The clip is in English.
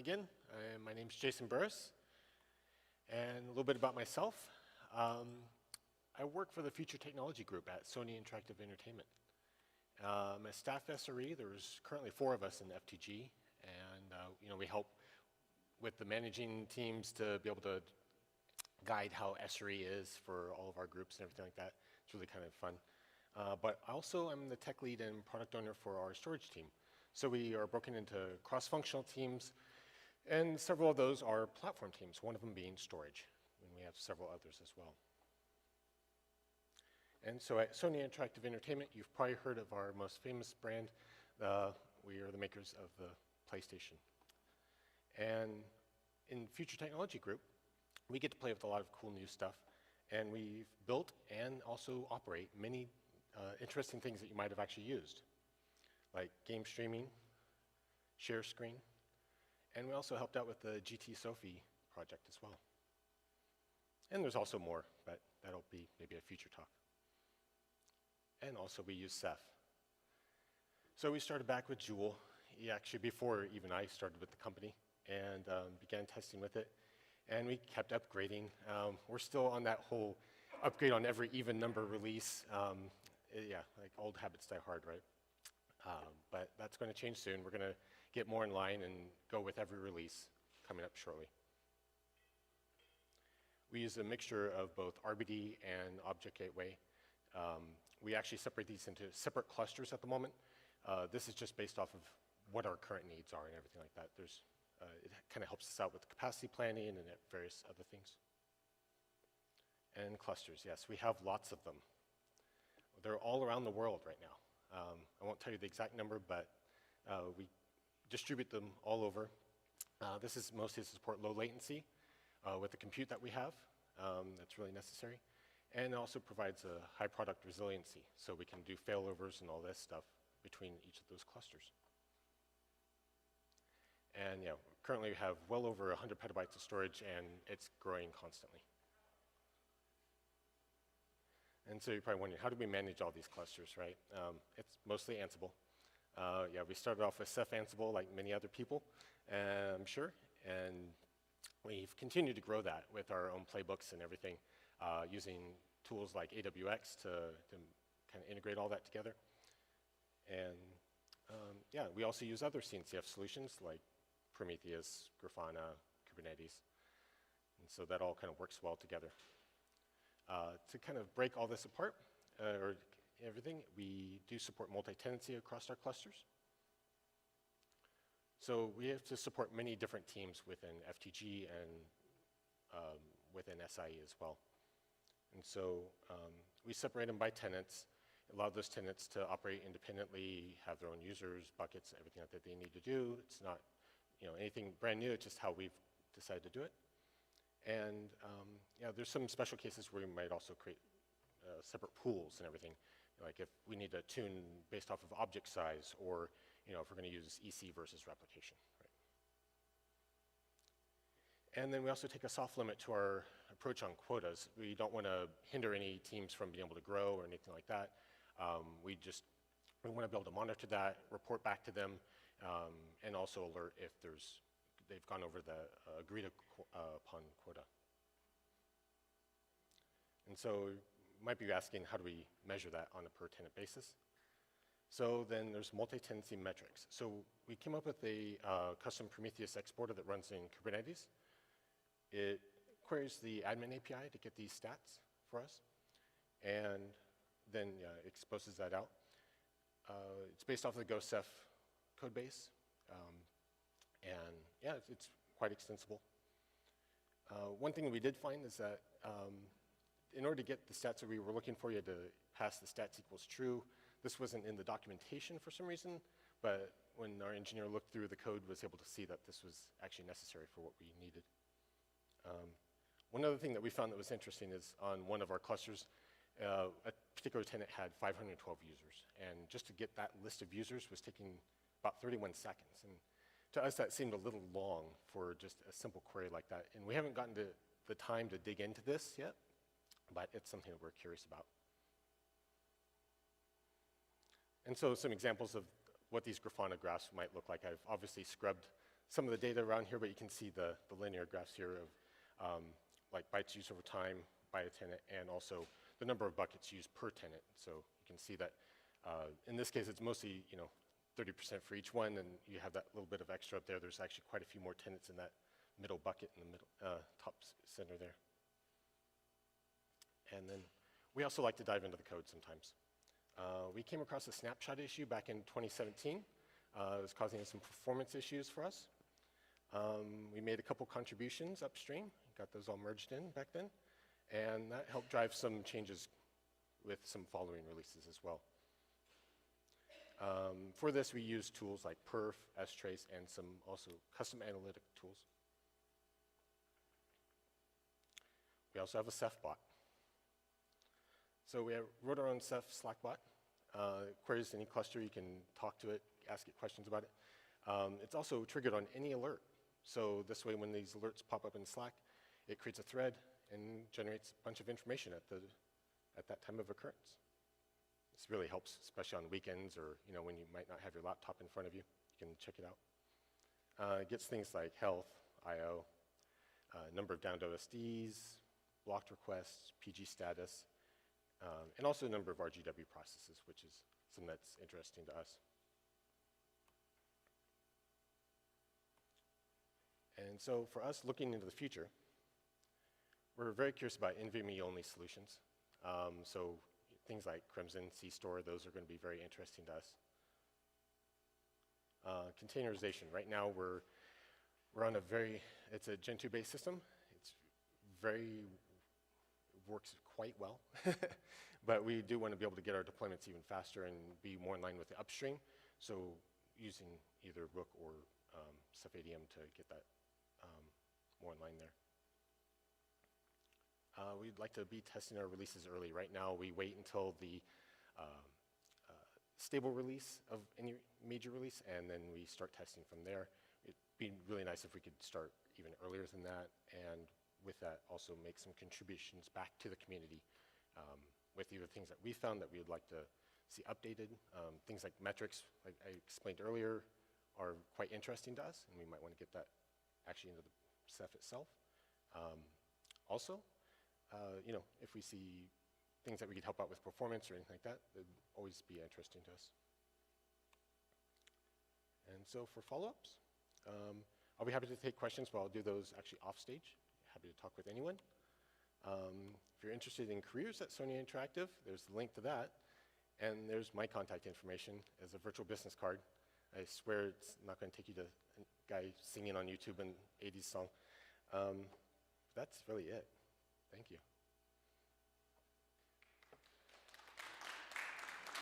again. My name's Jason Burris, and a little bit about myself. I work for the Future Technology Group at Sony Interactive Entertainment. I'm a staff SRE. There's currently 4 of us in FTG, and we help with the managing teams to be able to guide how SRE is for all of our groups and everything like that. It's really kind of fun. But also, I'm the tech lead and product owner for our storage team. So we are broken into cross-functional teams, and several of those are platform teams, one of them being storage, and we have several others as well. And so at Sony Interactive Entertainment, you've probably heard of our most famous brand. We are the makers of the PlayStation. And in Future Technology Group, we get to play with a lot of cool new stuff, and we've built and also operate many interesting things that you might have actually used, like game streaming, share screen, and we also helped out with the GT Sophie project as well. And there's also more, but that'll be maybe a future talk. And also we use Ceph. So we started back with Joule, actually before even I started with the company, and began testing with it. And we kept upgrading. We're still on that whole upgrade on every even number release. Yeah, like old habits die hard, right? But that's going to change soon. We're going to get more in line and go with every release coming up shortly. We use a mixture of both RBD and Object Gateway. We actually separate these into separate clusters at the moment. This is just based off of what our current needs are and everything like that. It kind of helps us out with capacity planning and various other things. And clusters, yes, we have lots of them. They're all around the world right now. I won't tell you the exact number, but we distribute them all over. This is mostly to support low latency with the compute that we have. That's really necessary. And it also provides a high product resiliency, so we can do failovers and all this stuff between each of those clusters. And yeah, currently we have well over 100 petabytes of storage, and it's growing constantly. And so you're probably wondering, how do we manage all these clusters, right? It's mostly Ansible. Yeah, we started off with Ceph Ansible like many other people, I'm sure, and we've continued to grow that with our own playbooks and everything, using tools like AWX to kind of integrate all that together. And yeah, we also use other CNCF solutions like Prometheus, Graphana, Kubernetes, and so that all kind of works well together. To kind of break all this apart, or everything, we do support multi-tenancy across our clusters. So we have to support many different teams within FTG and within SIE as well. And so we separate them by tenants, allow those tenants to operate independently, have their own users, buckets, everything that they need to do. It's not anything brand new, it's just how we've decided to do it. And yeah, there's some special cases where we might also create separate pools and everything, like if we need to tune based off of object size, or if we're going to use EC versus replication. Right? And then we also take a soft limit to our approach on quotas. We don't want to hinder any teams from being able to grow or anything like that. We want to be able to monitor that, report back to them, and also alert if they've gone over the agreed upon quota. And so you might be asking, how do we measure that on a per tenant basis? So then there's multi-tenancy metrics. So we came up with a custom Prometheus Exporter that runs in Kubernetes. It queries the admin API to get these stats for us, and then exposes that out. It's based off of the Ceph code base. And yeah, it's quite extensible. One thing we did find is that in order to get the stats that we were looking for, you had to pass the stats equals true. This wasn't in the documentation for some reason, but when our engineer looked through the code, was able to see that this was actually necessary for what we needed. One other thing that we found that was interesting is on one of our clusters, a particular tenant had 512 users, and just to get that list of users was taking about 31 seconds. And to us, that seemed a little long for just a simple query like that. And we haven't gotten to the time to dig into this yet, but it's something that we're curious about. And so some examples of what these Graphana graphs might look like. I've obviously scrubbed some of the data around here, but you can see the linear graphs here of like bytes used over time by a tenant, and also the number of buckets used per tenant. So you can see that in this case, it's mostly 30% for each one, and you have that little bit of extra up there. There's actually quite a few more tenants in that middle bucket in the middle, top center there. And then we also like to dive into the code sometimes. We came across a snapshot issue back in 2017. It was causing some performance issues for us. We made a couple contributions upstream, got those all merged in back then, and that helped drive some changes with some following releases as well. For this, we use tools like perf, strace, and some also custom analytic tools. We also have a Cephbot. So we wrote our own Ceph Slack bot. It queries any cluster. You can talk to it, ask it questions about it. It's also triggered on any alert. So this way, when these alerts pop up in Slack, it creates a thread and generates a bunch of information at that time of occurrence. This really helps, especially on weekends or when you might not have your laptop in front of you. You can check it out. It gets things like health, I/O, number of downed OSDs, blocked requests, PG status, and also a number of RGW processes, which is something that's interesting to us. And so for us, looking into the future, we're very curious about NVMe-only solutions. So things like Crimson, C-Store, those are going to be very interesting to us. Containerization. Right now, we're on it's a Gen 2-based system. It's works quite well. But we do want to be able to get our deployments even faster and be more in line with the upstream. So using either Rook or Cephadm to get that more in line there. We'd like to be testing our releases early. Right now, we wait until the stable release of any major release, and then we start testing from there. It'd be really nice if we could start even earlier than that, and with that, also make some contributions back to the community with either things that we found that we would like to see updated. Things like metrics, like I explained earlier, are quite interesting to us, and we might want to get that actually into the Ceph itself. Also, if we see things that we could help out with performance or anything like that, it would always be interesting to us. And so for follow-ups, I'll be happy to take questions, but I'll do those actually off stage. Happy to talk with anyone. If you're interested in careers at Sony Interactive, there's the link to that. And there's my contact information as a virtual business card. I swear it's not going to take you to a guy singing on YouTube an 80s song. That's really it. Thank you.